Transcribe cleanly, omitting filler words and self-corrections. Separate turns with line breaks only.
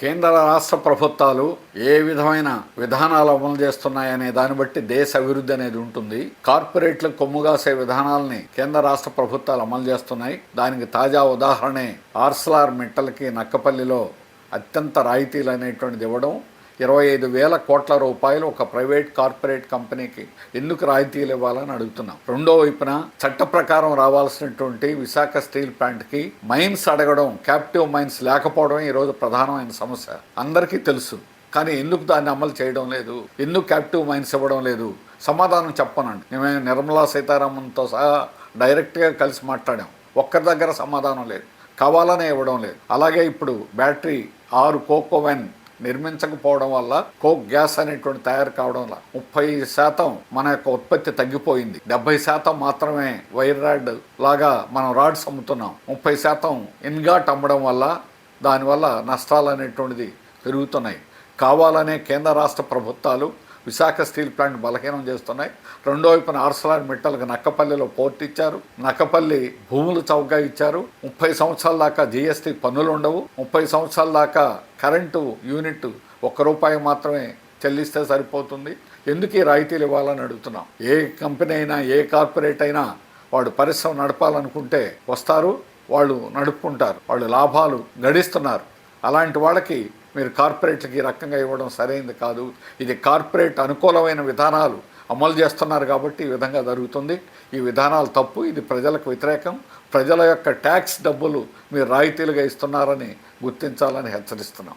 కేంద్ర రాష్ట్ర ప్రభుత్వాలు ఏ విధమైన విధానాలు అమలు చేస్తున్నాయనే దాన్ని బట్టి దేశ అభివృద్ధి అనేది ఉంటుంది. కార్పొరేట్లకు కొమ్ముగాసే విధానాలని కేంద్ర రాష్ట్ర ప్రభుత్వాలు అమలు చేస్తున్నాయి. దానికి తాజా ఉదాహరణే ఆర్సెలర్ మిట్టల్కి నక్కపల్లిలో అత్యంత రాయితీలు అనేటువంటిది ఇవ్వడం. 25,000 కోట్ల రూపాయలు ఒక ప్రైవేట్ కార్పొరేట్ కంపెనీకి ఎందుకు రాయితీలు ఇవ్వాలని అడుగుతున్నాం. రెండో వైపున చట్ట ప్రకారం రావాల్సినటువంటి విశాఖ స్టీల్ ప్లాంట్కి మైన్స్ అడగడం, క్యాప్టివ్ మైన్స్ లేకపోవడం ఈరోజు ప్రధానమైన సమస్య అందరికీ తెలుసు. కానీ ఎందుకు దాన్ని అమలు చేయడం లేదు, ఎందుకు క్యాప్టివ్ మైన్స్ ఇవ్వడం లేదు, సమాధానం చెప్పనండి. మేము నిర్మలా సీతారామన్తో సహా డైరెక్ట్గా కలిసి మాట్లాడాం. ఒక్కరి దగ్గర సమాధానం లేదు, కావాలనే ఇవ్వడం లేదు. అలాగే ఇప్పుడు బ్యాటరీ 6 కోకోవెన్ నిర్మించకపోవడం వల్ల కోక్ గ్యాస్ అనేటువంటి తయారు కావడం వల్ల 30% మన యొక్క ఉత్పత్తి తగ్గిపోయింది. 70% మాత్రమే వైర్ రాడ్ లాగా మనం రాడ్స్ అమ్ముతున్నాం. 30% ఇన్గాట్ అమ్మడం వల్ల దానివల్ల నష్టాలు అనేటువంటిది పెరుగుతున్నాయి. కావాలనే కేంద్ర రాష్ట్ర ప్రభుత్వాలు విశాఖ స్టీల్ ప్లాంట్ బలహీనం చేస్తున్నాయి. రెండో వైపున ఆర్సెలర్ మిట్టల్కి నక్కపల్లిలో పోర్ట్ ఇచ్చారు. నక్కపల్లి భూములు చౌకగా ఇచ్చారు. 30 సంవత్సరాల దాకా జీఎస్టీ పన్నులు ఉండవు. 30 సంవత్సరాల దాకా కరెంటు యూనిట్ ₹1 మాత్రమే చెల్లిస్తే సరిపోతుంది. ఎందుకు ఈ రాయితీలు ఇవ్వాలని అడుగుతున్నాం. ఏ కంపెనీ అయినా, ఏ కార్పొరేట్ అయినా వాడు పరిశ్రమ నడపాలనుకుంటే వస్తారు, వాళ్ళు నడుపుకుంటారు, వాళ్ళు లాభాలు గడిస్తున్నారు. అలాంటి వాళ్ళకి మీరు కార్పొరేట్లకి ఈ రకంగా ఇవ్వడం సరైనది కాదు. ఇది కార్పొరేట్ అనుకూలమైన విధానాలు అమలు చేస్తున్నారు కాబట్టి ఈ విధంగా జరుగుతుంది. ఈ విధానాలు తప్పు, ఇది ప్రజలకు వ్యతిరేకం. ప్రజల యొక్క ట్యాక్స్ డబ్బులు మీరు రాయితీలుగా ఇస్తున్నారని గుర్తించాలని హెచ్చరిస్తున్నాం.